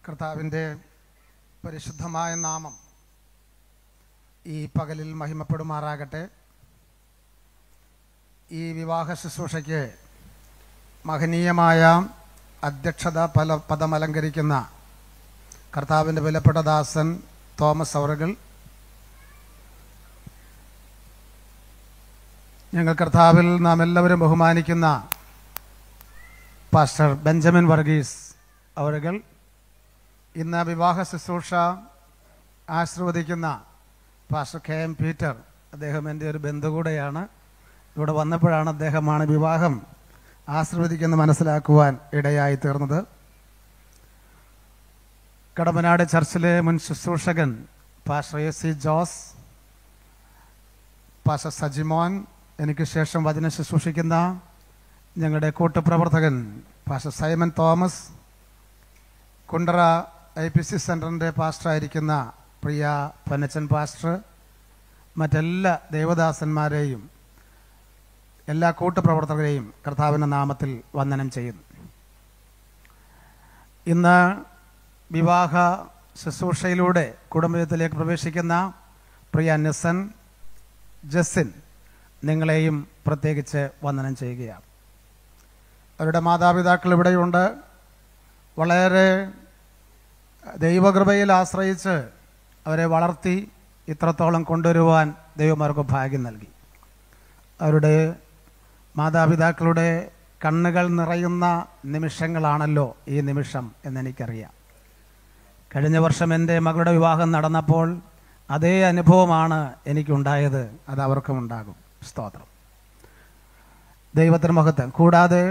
കർത്താവിൻ്റെ പരിശുദ്ധമായ നാമം ഈ പകലിൽ മഹിമപ്പെടുമാറാകട്ടെ. ഈ വിവാഹ ശുശ്രൂഷയ്ക്ക് മഹനീയമായ അധ്യക്ഷത പദമലങ്കരിക്കുന്ന കർത്താവിൻ്റെ വിലപ്പെട്ട ദാസൻ തോമസ് അവറുകൾ, ഞങ്ങൾ കർത്താവിൽ നാം എല്ലാവരും ബഹുമാനിക്കുന്ന പാസ്റ്റർ ബെഞ്ചമിൻ വർഗീസ് അവറുകൾ, ഇന്ന് വിവാഹ ശുശ്രൂഷ ആശീർവദിക്കുന്ന പാസ്റ്റർ കെ എം പീറ്റർ, അദ്ദേഹം എൻ്റെ ഒരു ബന്ധു കൂടെയാണ്. ഇവിടെ വന്നപ്പോഴാണ് അദ്ദേഹമാണ് വിവാഹം ആശീർവദിക്കുന്ന മനസ്സിലാക്കുവാൻ ഇടയായി തീർന്നത്. കടമ്പനാട് ചർച്ചിലെ മുൻ ശുശ്രൂഷകൻ pastor A C. Jose, pastor Sajimon, എനിക്ക് ശേഷം വചനം ശുശ്രൂഷിക്കുന്ന ഞങ്ങളുടെ കൂട്ടുപ്രവർത്തകൻ പാസ്റ്റർ സൈമൺ തോമസ്, കുണ്ടറ IPC സെൻറ്ററിൻ്റെ പാസ്റ്ററായിരിക്കുന്ന പ്രിയ പനച്ചൻ പാസ്റ്റർ, മറ്റെല്ലാ ദേവദാസന്മാരെയും എല്ലാ കൂട്ടുപ്രവർത്തകരെയും കർത്താവിൻ്റെ നാമത്തിൽ വന്ദനം ചെയ്യുന്നു. ഇന്ന് വിവാഹ ശുശ്രൂഷയിലൂടെ കുടുംബത്തിലേക്ക് പ്രവേശിക്കുന്ന പ്രിയ നിസൻ, ജസിൻ, നിങ്ങളെയും പ്രത്യേകിച്ച് വന്ദനം ചെയ്യുകയാണ്. അവരുടെ മാതാപിതാക്കൾ ഇവിടെയുണ്ട്. വളരെ ദൈവകൃപയിൽ ആശ്രയിച്ച് അവരെ വളർത്തി ഇത്രത്തോളം കൊണ്ടുവരുവാൻ ദൈവം അവർക്ക് ഭാഗ്യം നൽകി. അവരുടെ മാതാപിതാക്കളുടെ കണ്ണുകൾ നിറയുന്ന നിമിഷങ്ങളാണല്ലോ ഈ നിമിഷം എന്നെനിക്കറിയാം. കഴിഞ്ഞ വർഷം എൻ്റെ മകളുടെ വിവാഹം നടന്നപ്പോൾ അതേ അനുഭവമാണ് എനിക്കുണ്ടായത്. അത് അവർക്കും ഉണ്ടാകും. സ്തോത്രം, ദൈവത്തിന് മഹത്വം. കൂടാതെ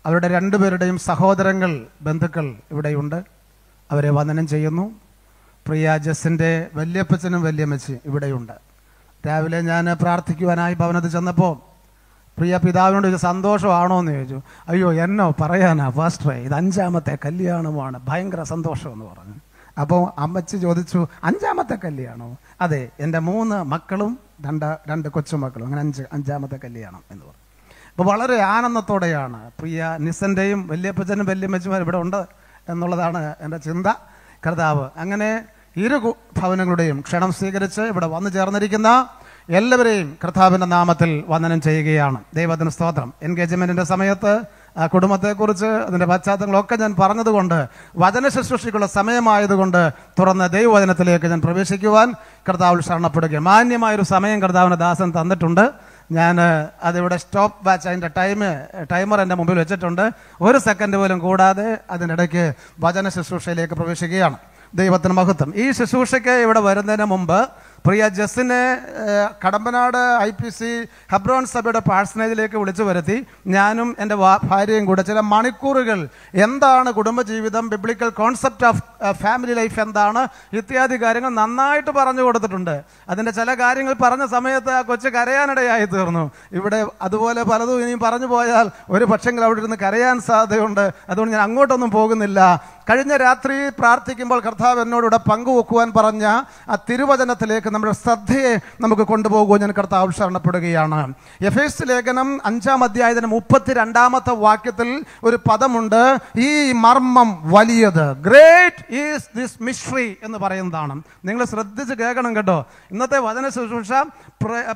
അവരുടെ രണ്ടുപേരുടെയും സഹോദരങ്ങൾ, ബന്ധുക്കൾ ഇവിടെയുണ്ട്. അവരെ വന്ദനം ചെയ്യുന്നു. പ്രിയ ജസിൻ്റെ വല്യപ്പച്ചനും വല്യമ്മച്ചി ഇവിടെയുണ്ട്. രാവിലെ ഞാൻ പ്രാർത്ഥിക്കുവാനായി ഭവനത്തിൽ ചെന്നപ്പോൾ പ്രിയ പിതാവിനോട് ഇത് സന്തോഷമാണോ എന്ന് ചോദിച്ചു. അയ്യോ, എന്നോ പറയാനാ പാസ്റ്ററെ, ഇത് 5ാമത്തെ കല്യാണമാണ്, ഭയങ്കര സന്തോഷമെന്ന് പറഞ്ഞു. അപ്പോൾ അമ്മച്ചി ചോദിച്ചു, 5ാമത്തെ കല്യാണോ? അതെ, എൻ്റെ 3 മക്കളും രണ്ട് കൊച്ചുമക്കളും, അങ്ങനെ 5ാമത്തെ കല്യാണം എന്ന് പറഞ്ഞു. അപ്പോൾ വളരെ ആനന്ദത്തോടെയാണ് പ്രിയ നിസൻ്റെയും വല്യപ്പച്ചനും വല്യമ്മച്ചുമാർ ഇവിടെ ഉണ്ട് എന്നുള്ളതാണ് എൻ്റെ ചിന്ത. കർത്താവ് അങ്ങനെ ഇരു ഭവനങ്ങളുടെയും ക്ഷണം സ്വീകരിച്ച് ഇവിടെ വന്നു ചേർന്നിരിക്കുന്ന എല്ലാവരെയും കർത്താവിൻ്റെ നാമത്തിൽ വന്ദനം ചെയ്യുകയാണ്. ദൈവത്തിന് സ്തോത്രം. എൻഗേജ്മെൻറ്റിൻ്റെ സമയത്ത് ആ കുടുംബത്തെക്കുറിച്ച് അതിൻ്റെ പശ്ചാത്തലങ്ങളൊക്കെ ഞാൻ പറഞ്ഞതുകൊണ്ട് വചന ശുശ്രൂഷയ്ക്കുള്ള സമയമായതുകൊണ്ട് തുറന്ന ദൈവവചനത്തിലേക്ക് ഞാൻ പ്രവേശിക്കുവാൻ കർത്താവിൽ ശരണപ്പെടുകയാണ്. മാന്യമായൊരു സമയം കർത്താവിൻ്റെ ദാസൻ തന്നിട്ടുണ്ട്. ഞാൻ അതിവിടെ സ്റ്റോപ്പ് വാച്ച്, അതിൻ്റെ ടൈമർ എൻ്റെ മുമ്പിൽ വെച്ചിട്ടുണ്ട്. 1 സെക്കൻഡ് പോലും കൂടാതെ അതിനിടയ്ക്ക് വചന ശുശ്രൂഷയിലേക്ക് പ്രവേശിക്കുകയാണ്. ദൈവത്തിന് മഹത്വം. ഈ ശുശ്രൂഷയ്ക്ക് ഇവിടെ വരുന്നതിന് മുമ്പ് പ്രിയ ജസിനെ കടമ്പനാട് IPC ഹെബ്രോൻ സഭയുടെ പാഴ്സനേജിലേക്ക് വിളിച്ചു വരുത്തി ഞാനും എൻ്റെ ഭാര്യയും കൂടെ ചില മണിക്കൂറുകൾ എന്താണ് കുടുംബജീവിതം, biblical concept of family life എന്താണ് ഇത്യാദി കാര്യങ്ങൾ നന്നായിട്ട് പറഞ്ഞു കൊടുത്തിട്ടുണ്ട്. അതിൻ്റെ ചില കാര്യങ്ങൾ പറഞ്ഞ സമയത്ത് ആ കൊച്ചു കരയാനിടയായി തീർന്നു. ഇവിടെ അതുപോലെ പലതും ഇനിയും പറഞ്ഞു പോയാൽ ഒരു പക്ഷെങ്കിൽ അവിടെ ഇരുന്ന് കരയാൻ സാധ്യതയുണ്ട്. അതുകൊണ്ട് ഞാൻ അങ്ങോട്ടൊന്നും പോകുന്നില്ല. കഴിഞ്ഞ രാത്രി പ്രാർത്ഥിക്കുമ്പോൾ കർത്താവ് എന്നോടിവിടെ പങ്കുവെക്കുവാൻ പറഞ്ഞ ആ തിരുവചനത്തിലേക്ക് നമ്മുടെ ശ്രദ്ധയെ നമുക്ക് കൊണ്ടുപോകുവാൻ ഞാൻ കർത്താവ് ശരണപ്പെടുകയാണ്. എഫേസ്യ ലേഖനം 5-ാം അധ്യായത്തിന് 32-ാമത്തെ വാക്യത്തിൽ ഒരു പദമുണ്ട്, ഈ മർമ്മം വലിയത്. ഗ്രേറ്റ് ഈസ് ദിസ് മിസ്റ്ററി എന്ന് പറയുന്നതാണ്. നിങ്ങൾ ശ്രദ്ധിച്ച് കേൾക്കണം കേട്ടോ. ഇന്നത്തെ വചന ശുശ്രൂഷ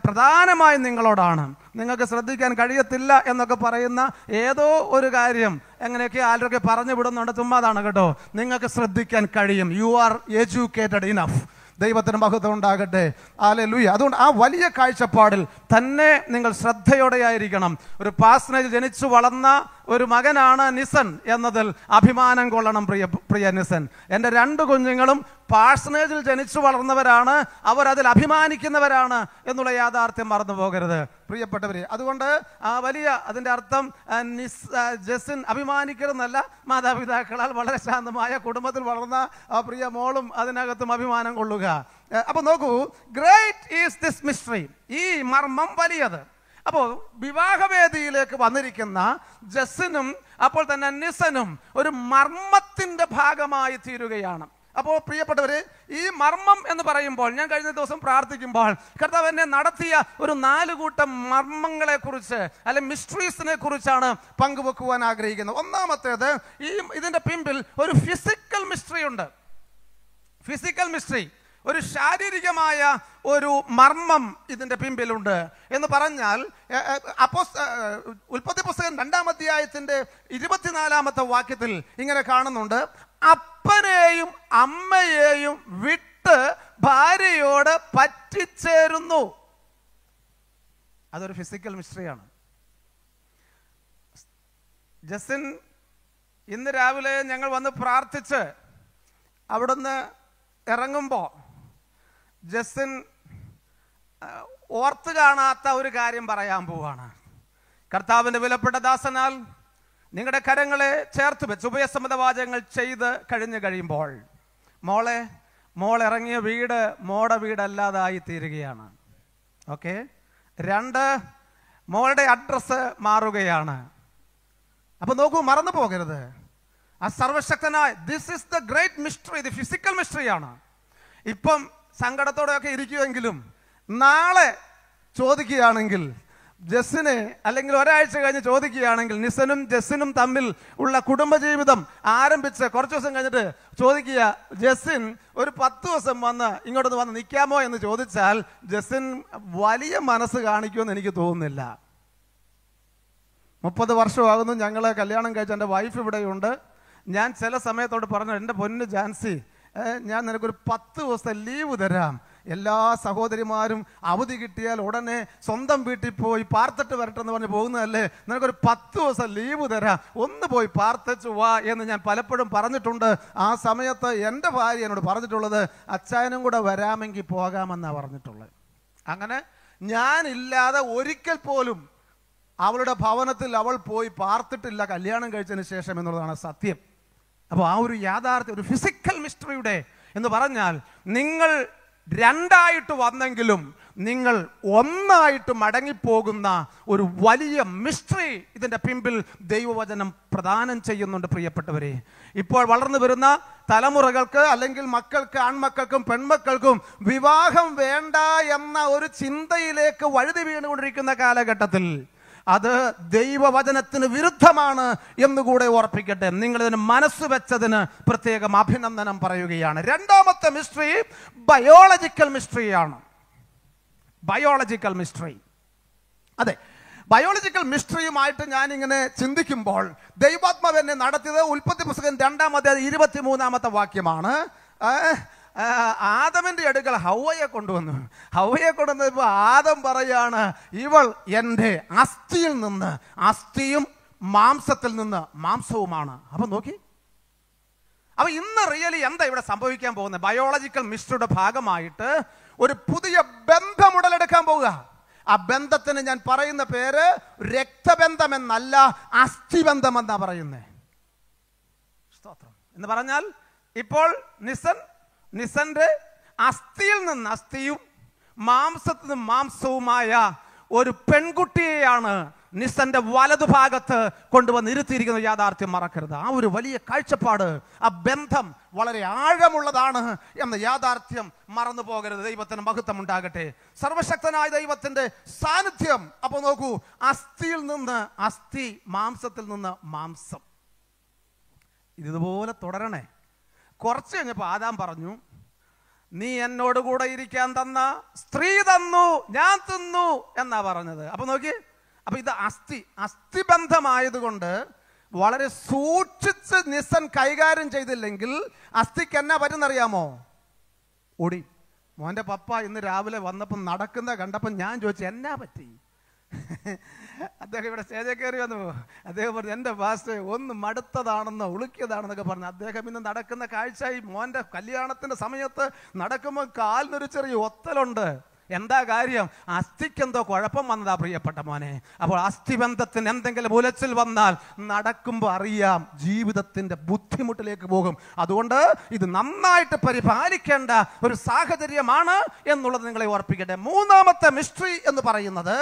പ്രധാനമായും നിങ്ങളോടാണ്. നിങ്ങൾക്ക് ശ്രദ്ധിക്കാൻ കഴിയത്തില്ല എന്നൊക്കെ പറയുന്ന ഏതോ ഒരു കാര്യം എങ്ങനെയൊക്കെ ആരൊക്കെ പറഞ്ഞു വിടുന്നുണ്ട്, ചുമ്മാതാണ് കേട്ടോ. നിങ്ങൾക്ക് ശ്രദ്ധിക്കാൻ കഴിയും. You are educated enough. ദൈവത്തിന് മഹത്വം ഉണ്ടാകട്ടെ. ഹല്ലേലൂയ. അതുകൊണ്ട് ആ വലിയ കാഴ്ചപ്പാടിൽ തന്നെ നിങ്ങൾ ശ്രദ്ധയോടെയായിരിക്കണം. ഒരു പാഴ്സനേജിൽ ജനിച്ചു വളർന്ന ഒരു മകനാണ് നിസൻ എന്നതിൽ അഭിമാനം കൊള്ളണം പ്രിയ നിസൻ. എൻ്റെ 2 കുഞ്ഞുങ്ങളും പാഴ്സനേജിൽ ജനിച്ചു വളർന്നവരാണ്, അവരതിൽ അഭിമാനിക്കുന്നവരാണ് എന്നുള്ള യാഥാർത്ഥ്യം മറന്നു പോകരുത് പ്രിയപ്പെട്ടവരെ. അതുകൊണ്ട് ആ വലിയ അതിൻ്റെ അർത്ഥം ജസിൻ അഭിമാനിക്കരുതെന്നല്ല, മാതാപിതാക്കളാൽ വളരെ ശാന്തമായ കുടുംബത്തിൽ വളർന്ന ആ പ്രിയ മോളും അതിനകത്തും അഭിമാനം കൊള്ളുക. അപ്പോൾ നോക്കൂ, ഗ്രേറ്റ് ഈസ് ദിസ് മിസ്റ്ററി, ഈ മർമ്മം വലിയത്. അപ്പോൾ വിവാഹവേദിയിലേക്ക് വന്നിരിക്കുന്ന ജസിനും അപ്പോൾ തന്നെ നിസനും ഒരു മർമ്മത്തിൻ്റെ ഭാഗമായി തീരുകയാണ്. അപ്പോൾ പ്രിയപ്പെട്ടവര്, ഈ മർമ്മം എന്ന് പറയുമ്പോൾ ഞാൻ കഴിഞ്ഞ ദിവസം പ്രാർത്ഥിക്കുമ്പോൾ കർത്താവ് എന്നെ നടത്തിയ ഒരു 4 കൂട്ടം മർമ്മങ്ങളെ കുറിച്ച് അല്ലെ മിസ്റ്ററീസിനെ കുറിച്ചാണ് പങ്കുവെക്കുവാൻ ആഗ്രഹിക്കുന്നത്. ഒന്നാമത്തേത്, ഇതിന്റെ പിമ്പിൽ ഒരു ഫിസിക്കൽ മിസ്റ്ററി ഉണ്ട്. ഫിസിക്കൽ മിസ്റ്ററി, ഒരു ശാരീരികമായ ഒരു മർമ്മം ഇതിന്റെ പിമ്പിലുണ്ട് എന്ന് പറഞ്ഞാൽ, ഉൽപ്പത്തി പുസ്തകം 2-ാം അധ്യായത്തിന്റെ 24-ാമത്തെ വാക്യത്തിൽ ഇങ്ങനെ കാണുന്നുണ്ട്, അപ്പനെയും അമ്മയെയും വിട്ട് ഭാര്യയോട് പറ്റിച്ചേരുന്നു. അതൊരു ഫിസിക്കൽ മിസ്റ്ററിയാണ്. ജസിൻ ഇന്ന് രാവിലെ ഞങ്ങൾ വന്ന് പ്രാർത്ഥിച്ച് അവിടുന്ന് ഇറങ്ങുമ്പോൾ ജസിൻ ഓർത്ത് കാണാത്ത ഒരു കാര്യം പറയാൻ പോവാണ്. കർത്താവിന്റെ വിലപ്പെട്ട ദാസനാൽ നിങ്ങളുടെ കരങ്ങളെ ചേർത്ത് വെച്ച് ഉഭയസമ്മതവാചകങ്ങൾ ചെയ്ത് കഴിയുമ്പോൾ മോൾ ഇറങ്ങിയ വീട് മോടെ വീടല്ലാതായി തീരുകയാണ്. ഓക്കെ. 2, മോളുടെ അഡ്രസ്സ് മാറുകയാണ്. അപ്പൊ നോക്കൂ, മറന്നു പോകരുത്. ആ സർവശക്തനായ, this is the great mystery, ഇത് ഫിസിക്കൽ മിസ്റ്ററിയാണ്. ഇപ്പം സങ്കടത്തോടെയൊക്കെ ഇരിക്കുമെങ്കിലും നാളെ ചോദിക്കുകയാണെങ്കിൽ, ജസ്സിനെ അല്ലെങ്കിൽ ഒരാഴ്ച കഴിഞ്ഞ് ചോദിക്കുകയാണെങ്കിൽ, നിസനും ജസ്സിനും തമ്മിൽ ഉള്ള കുടുംബജീവിതം ആരംഭിച്ച് കുറച്ച് ദിവസം കഴിഞ്ഞിട്ട് ചോദിക്കുക, ജസ്സിൻ ഒരു 10 ദിവസം ഇങ്ങോട്ടൊന്ന് വന്ന് നിൽക്കാമോ എന്ന് ചോദിച്ചാൽ ജസ്സിൻ വലിയ മനസ്സ് കാണിക്കുമെന്ന് എനിക്ക് തോന്നുന്നില്ല. 30 വർഷമാകുന്നു ഞങ്ങൾ കല്യാണം കഴിച്ച. എൻ്റെ വൈഫ് ഇവിടെയുണ്ട്. ഞാൻ ചില സമയത്തോട് പറഞ്ഞു, എൻ്റെ പൊന്ന് ജാൻസി, ഞാൻ നിനക്കൊരു 10 ദിവസത്തെ ലീവ് തരാം. എല്ലാ സഹോദരിമാരും അവധി കിട്ടിയാൽ ഉടനെ സ്വന്തം വീട്ടിൽ പോയി പാർത്തിട്ട് വരട്ടെ എന്ന് പറഞ്ഞ് പോകുന്നതല്ലേ, നിനക്കൊരു 10 ദിവസം ലീവ് തരാം, ഒന്ന് പോയി പാർത്തിച്ചു വാ എന്ന് ഞാൻ പലപ്പോഴും പറഞ്ഞിട്ടുണ്ട്. ആ സമയത്ത് എൻ്റെ ഭാര്യ എന്നോട് പറഞ്ഞിട്ടുള്ളത്, അച്ചായനും കൂടെ വരാമെങ്കിൽ പോകാമെന്നാണ് പറഞ്ഞിട്ടുള്ളത്. അങ്ങനെ ഞാനില്ലാതെ ഒരിക്കൽ പോലും അവളുടെ ഭവനത്തിൽ അവൾ പോയി പാർത്തിട്ടില്ല കല്യാണം കഴിച്ചതിന് ശേഷം എന്നുള്ളതാണ് സത്യം. അപ്പോൾ ആ ഒരു യാഥാർത്ഥ്യം, ഒരു ഫിസിക്കൽ മിസ്റ്ററിയുടെ എന്ന് പറഞ്ഞാൽ, നിങ്ങൾ 2ആയിട്ട് വന്നെങ്കിലും നിങ്ങൾ 1ആയിട്ട് മടങ്ങിപ്പോകുന്ന ഒരു വലിയ മിസ്റ്ററി ഇതിൻ്റെ പിമ്പിൽ ദൈവവചനം പ്രദാനം ചെയ്യുന്നുണ്ട്. പ്രിയപ്പെട്ടവരെ, ഇപ്പോൾ വളർന്നു വരുന്ന തലമുറകൾക്ക് അല്ലെങ്കിൽ മക്കൾക്ക്, ആൺമക്കൾക്കും പെൺമക്കൾക്കും വിവാഹം വേണ്ട എന്ന ഒരു ചിന്തയിലേക്ക് വഴുതി വീണുകൊണ്ടിരിക്കുന്ന കാലഘട്ടത്തിൽ അത് ദൈവവചനത്തിന് വിരുദ്ധമാണ് എന്നുകൂടെ ഓർപ്പിക്കട്ടെ. നിങ്ങളിതിന് മനസ്സ് വെച്ചതിന് പ്രത്യേകം അഭിനന്ദനം പറയുകയാണ്. 2ാമത്തെ മിസ്റ്ററി ബയോളജിക്കൽ മിസ്റ്ററിയാണ്. ബയോളജിക്കൽ മിസ്റ്ററി, അതെ, ബയോളജിക്കൽ മിസ്റ്ററിയുമായിട്ട് ഞാനിങ്ങനെ ചിന്തിക്കുമ്പോൾ ദൈവാത്മാവ് എന്നെ നടത്തിയത് ഉൽപ്പത്തി പുസ്തകം 2-ാം അധ്യായം 23-ാമത്തെ വാക്യമാണ്. ആദമിന്റെ അടുക്കൽ ഹവ്വയെ കൊണ്ടുവന്നു. ഹവ്വയെ കൊണ്ടുവന്നപ്പോൾ ആദം പറയാണ്, ഇവൾ എൻ്റെ അസ്ഥിയിൽ നിന്ന് അസ്ഥിയും മാംസത്തിൽ നിന്ന് മാംസവുമാണ്. അപ്പൊ നോക്കി, അപ്പൊ ഇന്ന് റിയലി എന്താ ഇവിടെ സംഭവിക്കാൻ പോകുന്നത്? ബയോളജിക്കൽ മിസ്റ്ററിയുടെ ഭാഗമായിട്ട് ഒരു പുതിയ ബന്ധം ഉടലെടുക്കാൻ പോവുക. ആ ബന്ധത്തിന് ഞാൻ പറയുന്ന പേര് രക്തബന്ധം എന്നല്ല, അസ്ഥിബന്ധം എന്നാ പറയുന്നേ. സ്തോത്രം. എന്ന് പറഞ്ഞാൽ ഇപ്പോൾ നിസന്റെ അസ്ഥിയിൽ നിന്ന് അസ്ഥിയും മാംസത്തിൽ നിന്ന് മാംസവുമായ ഒരു പെൺകുട്ടിയെയാണ് നിസന്റെ വലതുഭാഗത്ത് കൊണ്ടുവന്ന് ഇരുത്തിയിരിക്കുന്ന യാഥാർത്ഥ്യം മറക്കരുത്. ആ ഒരു വലിയ കാഴ്ചപ്പാട്, ആ ബന്ധം വളരെ ആഴമുള്ളതാണ് എന്ന യാഥാർത്ഥ്യം മറന്നു പോകരുത്. ദൈവത്തിന് മഹത്വം ഉണ്ടാകട്ടെ. സർവശക്തനായ ദൈവത്തിന്റെ സാന്നിധ്യം. അപ്പോൾ നോക്കൂ, അസ്ഥിയിൽ നിന്ന് അസ്ഥി, മാംസത്തിൽ നിന്ന് മാംസം. ഇതുപോലെ തുടരണേ. കുറച്ച് കഴിഞ്ഞപ്പോൾ ആദാം പറഞ്ഞു, നീ എന്നോട് കൂടെ ഇരിക്കാൻ തന്ന സ്ത്രീ തന്നു, ഞാൻ തിന്നു എന്നാ പറഞ്ഞത്. അപ്പൊ നോക്കി, അപ്പൊ ഇത് അസ്ഥിബന്ധമായതുകൊണ്ട് വളരെ സൂക്ഷിച്ച് നിസൻ കൈകാര്യം ചെയ്തില്ലെങ്കിൽ അസ്ഥിക്ക് എന്നാ പറ്റുന്നറിയാമോ? ഓടി. മോന്റെ പപ്പ ഇന്ന് രാവിലെ വന്നപ്പം നടക്കുന്ന കണ്ടപ്പം ഞാൻ ചോദിച്ചു, എന്നാ പറ്റി? അദ്ദേഹം ഇവിടെ സ്റ്റേജിൽ കയറി വന്നു. അദ്ദേഹം പറഞ്ഞു, എൻ്റെ പാസ്റ്റർ ഒന്ന് മടുത്തതാണെന്നോ ഉളുക്കിയതാണെന്നൊക്കെ പറഞ്ഞു. അദ്ദേഹം ഇന്ന് നടക്കുന്ന കാഴ്ച, ഈ മോൻ്റെ കല്യാണത്തിൻ്റെ സമയത്ത് നടക്കുമ്പോൾ കാലിനൊരു ചെറിയ ഒത്തലുണ്ട്. എന്താ കാര്യം? അസ്ഥിക്കെന്തോ കുഴപ്പം വന്നതാ പ്രിയപ്പെട്ട മോനെ. അപ്പോൾ അസ്ഥിബന്ധത്തിന് എന്തെങ്കിലും ഉലച്ചിൽ വന്നാൽ നടക്കുമ്പോൾ അറിയാം, ജീവിതത്തിന്റെ ബുദ്ധിമുട്ടിലേക്ക് പോകും. അതുകൊണ്ട് ഇത് നന്നായിട്ട് പരിപാലിക്കേണ്ട ഒരു സാഹചര്യമാണ് എന്നുള്ളത് നിങ്ങളെ ഓർപ്പിക്കട്ടെ. മൂന്നാമത്തെ മിസ്റ്ററി എന്ന് പറയുന്നത്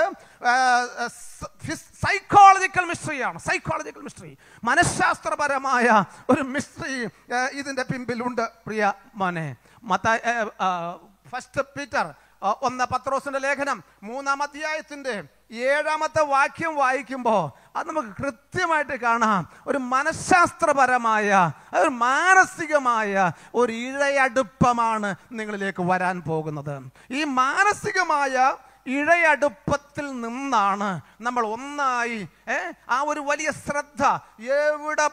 സൈക്കോളജിക്കൽ മിസ്റ്ററിയാണ്. സൈക്കോളജിക്കൽ മിസ്റ്ററി, മനഃശാസ്ത്രപരമായ ഒരു മിസ്റ്ററി ഇതിന്റെ പിമ്പിലുണ്ട് പ്രിയ മോനെ. ഫസ്റ്റ് പീറ്റർ 1 പത്രോസിന്റെ ലേഖനം 3-ാം അധ്യായത്തിന്റെ 7-ാമത്തെ വാക്യം വായിക്കുമ്പോൾ അത് നമുക്ക് കൃത്യമായിട്ട് കാണാം. ഒരു മനഃശാസ്ത്രപരമായ, ഒരു മാനസികമായ ഒരു ഇഴയടുപ്പമാണ് നിങ്ങളിലേക്ക് വരാൻ പോകുന്നത്. ഈ മാനസികമായ ഇഴയടുപ്പത്തിൽ നിന്നാണ് നമ്മൾ ഒന്നായി ആ ഒരു വലിയ ശ്രദ്ധ, എവിടെ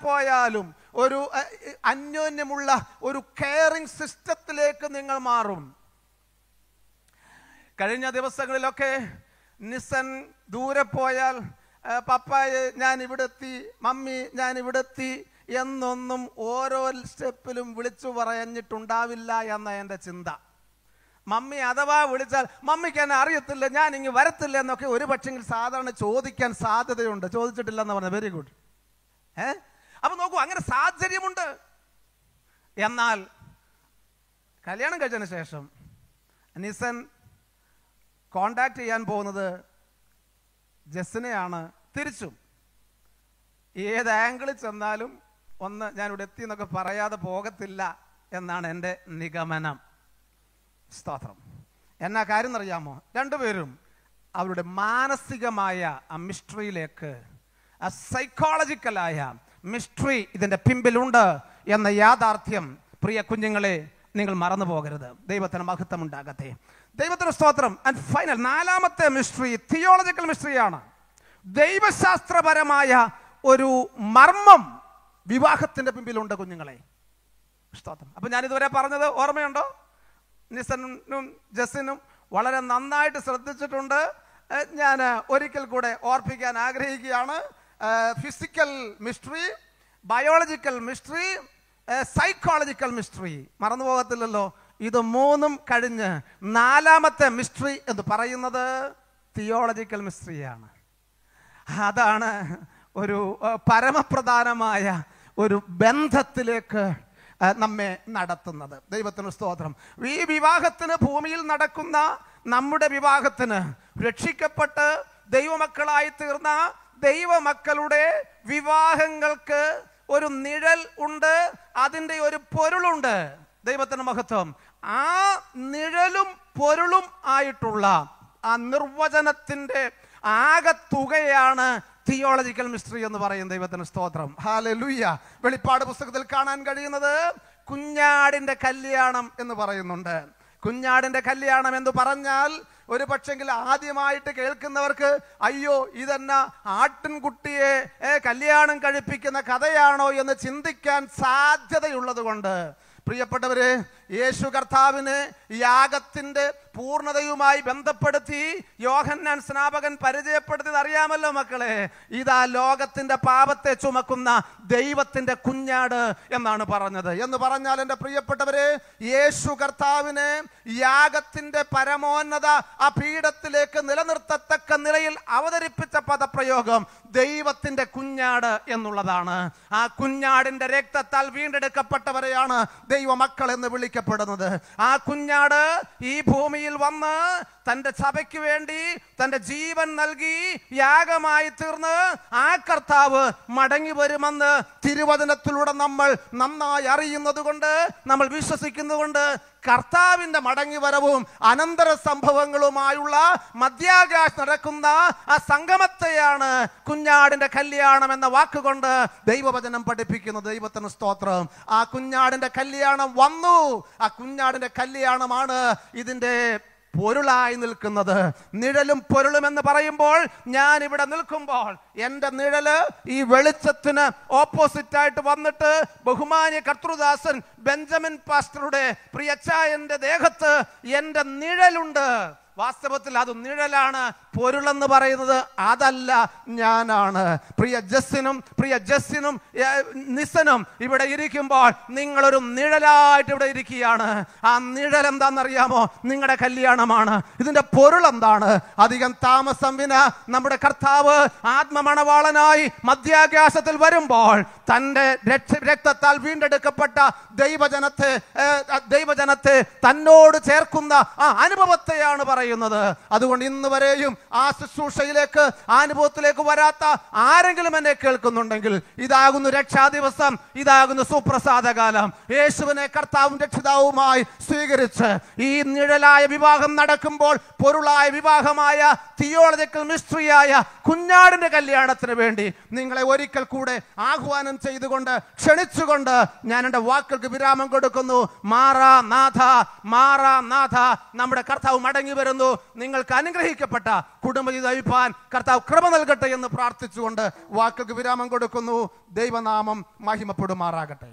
പോയാലും ഒരു അന്യോന്യമുള്ള ഒരു കെയറിംഗ് സിസ്റ്റത്തിലേക്ക് നിങ്ങൾ മാറും. കഴിഞ്ഞ ദിവസങ്ങളിലൊക്കെ നിസൻ ദൂരെ പോയാൽ പപ്പായെ ഞാൻ ഇവിടെ എത്തി, മമ്മി ഞാൻ ഇവിടെ എത്തി എന്നൊന്നും ഓരോ സ്റ്റെപ്പിലും വിളിച്ചു പറഞ്ഞിട്ടുണ്ടാവില്ല എന്ന എൻ്റെ ചിന്ത. മമ്മി അഥവാ വിളിച്ചാൽ മമ്മിക്ക് എന്നെ അറിയത്തില്ല, ഞാൻ ഇങ്ങ് വരത്തില്ല എന്നൊക്കെ ഒരു പക്ഷെങ്കിൽ സാധാരണ ചോദിക്കാൻ സാധ്യതയുണ്ട്. ചോദിച്ചിട്ടില്ലെന്ന് പറഞ്ഞത് വെരി ഗുഡ്. അപ്പൊ നോക്കൂ, അങ്ങനെ സാഹചര്യമുണ്ട്. എന്നാൽ കല്യാണം കഴിച്ചതിന് ശേഷം നിസൻ കോണ്ടാക്ട് ചെയ്യാൻ പോകുന്നത് ജസ്സിനെയാണ്. തിരിച്ചും ഏത് ആംഗിളിൽ ചെന്നാലും ഒന്ന് ഞാനിവിടെ എത്തി എന്നൊക്കെ പറയാതെ പോകത്തില്ല എന്നാണ് എൻ്റെ നിഗമനം. സ്തോത്രം. എന്നാ കാര്യം എന്നറിയാമോ? രണ്ടുപേരും അവരുടെ മാനസികമായ ആ മിസ്റ്ററിയിലേക്ക്, ആ സൈക്കോളജിക്കലായ മിസ്റ്ററി ഇതിൻ്റെ പിമ്പിലുണ്ട് എന്ന യാഥാർത്ഥ്യം പ്രിയ കുഞ്ഞുങ്ങളെ നിങ്ങൾ മറന്നു പോകരുത്. ദൈവത്തിന് മഹത്വം ഉണ്ടാകട്ടെ. ദൈവത്തിന് സ്തോത്രം. ആൻഡ് ഫൈനൽ 4-ാമത്തെ മിസ്റ്ററി തിയോളജിക്കൽ മിസ്റ്ററിയാണ്. ദൈവശാസ്ത്രപരമായ ഒരു മർമ്മം വിവാഹത്തിന്റെ പിമ്പിലുണ്ട് കുഞ്ഞുങ്ങളെ. സ്തോത്രം. അപ്പൊ ഞാൻ ഇതുവരെ പറഞ്ഞത് ഓർമ്മയുണ്ടോ? നിസനും ജസ്സിനും വളരെ നന്നായിട്ട് ശ്രദ്ധിച്ചിട്ടുണ്ട്. ഞാൻ ഒരിക്കൽ കൂടെ ഓർപ്പിക്കാൻ ആഗ്രഹിക്കുകയാണ്. Physical mystery, biological mystery, psychological mystery. മറന്നു പോകത്തില്ലല്ലോ. ഇത് മൂന്നും കഴിഞ്ഞ് 4-ാമത്തെ മിസ്റ്ററി എന്ന് പറയുന്നത് തിയോളജിക്കൽ മിസ്റ്ററിയാണ്. അതാണ് ഒരു പരമപ്രധാനമായ ഒരു ബന്ധത്തിലേക്ക് നമ്മെ നടത്തുന്നത്. ദൈവത്തിന് സ്തോത്രം. ഈ വിവാഹത്തിന്, ഭൂമിയിൽ നടക്കുന്ന നമ്മുടെ വിവാഹത്തിന്, രക്ഷിക്കപ്പെട്ട് ദൈവമക്കളായി തീർന്ന ദൈവമക്കളുടെ വിവാഹങ്ങൾക്ക് ഒരു നിഴൽ ഉണ്ട്, അതിൻ്റെ ഒരു പൊരുളുണ്ട്. ദൈവത്തിന് മഹത്വം. ആ നിഴലും പൊരുളും ആയിട്ടുള്ള ആ നിർവചനത്തിൻ്റെ ആകത്തുകയാണ് തിയോളജിക്കൽ മിസ്റ്ററി എന്ന് പറയും. ദൈവത്തിന് സ്തോത്രം. ഹല്ലേലൂയ. വെളിപ്പാട് പുസ്തകത്തിൽ കാണാൻ കഴിയുന്നത് കുഞ്ഞാടിന്റെ കല്യാണം എന്ന് പറയുന്നുണ്ട്. കുഞ്ഞാടിന്റെ കല്യാണം എന്ന് പറഞ്ഞാൽ ഒരു പക്ഷെങ്കിൽ ആദ്യമായിട്ട് കേൾക്കുന്നവർക്ക് അയ്യോ ഇതെന്നാ ആട്ടിൻകുട്ടിയെ കല്യാണം കഴിപ്പിക്കുന്ന കഥയാണോ എന്ന് ചിന്തിക്കാൻ സാധ്യതയുള്ളത് കൊണ്ട് പ്രിയപ്പെട്ടവരെ, യേശു കർത്താവിന് യാഗത്തിന്റെ പൂർണ്ണതയുമായി ബന്ധപ്പെടുത്തി യോഹന്നാൻ സ്നാപകൻ പരിചയപ്പെടുത്തിയത് അറിയാമല്ലോ മക്കളെ. ഇതാ ലോകത്തിന്റെ പാപത്തെ ചുമക്കുന്ന ദൈവത്തിന്റെ കുഞ്ഞാട് എന്നാണ് പറഞ്ഞത്. എന്ന് പറഞ്ഞാൽ എൻ്റെ പ്രിയപ്പെട്ടവരെ, യേശു കർത്താവിന് യാഗത്തിന്റെ പരമോന്നത ആ പീഠത്തിലേക്ക് നിലനിർത്തത്തക്ക നിലയിൽ അവതരിപ്പിച്ച പദപ്രയോഗം ദൈവത്തിന്റെ കുഞ്ഞാട് എന്നുള്ളതാണ്. ആ കുഞ്ഞാടിന്റെ രക്തത്താൽ വീണ്ടെടുക്കപ്പെട്ടവരെയാണ് ദൈവമക്കൾ എന്ന് വിളിക്കപ്പെടുന്നത്. ആ കുഞ്ഞാട് ഈ ഭൂമിയിൽ വന്ന് തൻ്റെ സഭയ്ക്ക് വേണ്ടി തൻ്റെ ജീവൻ നൽകി യാഗമായി തീർന്ന് ആ കർത്താവ് മടങ്ങി വരുമെന്ന് തിരുവചനത്തിലൂടെ നമ്മൾ നന്നായി അറിയുന്നത് കൊണ്ട്, നമ്മൾ വിശ്വസിക്കുന്നതുകൊണ്ട്, കർത്താവിൻ്റെ മടങ്ങിവരവും അനന്തര സംഭവങ്ങളുമായുള്ള മധ്യാകാശം നടക്കുന്ന ആ സംഗമത്തെയാണ് കുഞ്ഞാടിന്റെ കല്യാണം എന്ന വാക്കുകൊണ്ട് ദൈവവചനം പഠിപ്പിക്കുന്നത്. ദൈവത്തിന് സ്തോത്രം. ആ കുഞ്ഞാടിന്റെ കല്യാണം വന്നു. ആ കുഞ്ഞാടിന്റെ കല്യാണമാണ് ഇതിന്റെ പൊരുളായി നിൽക്കുന്നത്. നിഴലും പൊരുളും എന്ന് പറയുമ്പോൾ, ഞാൻ ഇവിടെ നിൽക്കുമ്പോൾ എൻ്റെ നിഴല് ഈ വെളിച്ചത്തിന് ഓപ്പോസിറ്റായിട്ട് വന്നിട്ട് ബഹുമാന്യ കർത്തൃദാസൻ ബെഞ്ചമിൻ പാസ്റ്ററുടെ പ്രിയച്ചായന്റെ ദേഹത്ത് എൻ്റെ നിഴലുണ്ട്. വാസ്തവത്തിൽ അത് നിഴലാണ്, പൊരുളെന്ന് പറയുന്നത് അതല്ല, ഞാനാണ്. പ്രിയ ജസ്സിനും നിസനും ഇവിടെ ഇരിക്കുമ്പോൾ നിങ്ങളൊരു നിഴലായിട്ട് ഇവിടെ ഇരിക്കുകയാണ്. ആ നിഴൽ എന്താണെന്നറിയാമോ? നിങ്ങളുടെ കല്യാണമാണ്. ഇതിന്റെ പൊരുൾ എന്താണ്? അധികം താമസം വിന നമ്മുടെ കർത്താവ് ആത്മമണവാളനായി മധ്യാകാശത്തിൽ വരുമ്പോൾ തന്റെ രക്തത്താൽ വീണ്ടെടുക്കപ്പെട്ട ദൈവജനത്തെ തന്നോട് ചേർക്കുന്ന ആ അനുഭവത്തെയാണ് പറയുന്നത്. അതുകൊണ്ട് ഇന്ന് വരെയും ആ ശുശ്രൂഷയിലേക്ക്, ആ അനുഭവത്തിലേക്ക് വരാത്ത ആരെങ്കിലും എന്നെ കേൾക്കുന്നുണ്ടെങ്കിൽ, ഇതാകുന്നു രക്ഷാദിവസം, ഇതാകുന്നു സുപ്രസാദകാലം. യേശുവിനെ കർത്താവും രക്ഷിതാവുമായി സ്വീകരിച്ച് ഈ നിഴലായ വിവാഹം നടക്കുമ്പോൾ പൊരുളായ വിവാഹമായ തിയോളജിക്കൽ മിസ്റ്ററിയായ കുഞ്ഞാടിന്റെ കല്യാണത്തിന് വേണ്ടി നിങ്ങളെ ഒരിക്കൽ കൂടെ ആഹ്വാനം ചെയ്തുകൊണ്ട്, ക്ഷണിച്ചുകൊണ്ട് ഞാൻ എൻ്റെ വാക്കുകൾക്ക് വിരാമം കൊടുക്കുന്നു. മാറാനാഥ, മാറാനാഥ, നമ്മുടെ കർത്താവ് മടങ്ങി വരുന്നു. നിങ്ങൾക്ക് അനുഗ്രഹിക്കപ്പെട്ട കുടുംബജീവിതം നയിപ്പാൻ കർത്താവ് കൃപ നൽകട്ടെ എന്ന് പ്രാർത്ഥിച്ചുകൊണ്ട് വാക്കുകൾക്ക് വിരാമം കൊടുക്കുന്നു. ദൈവനാമം മഹിമപ്പെടുമാറാകട്ടെ.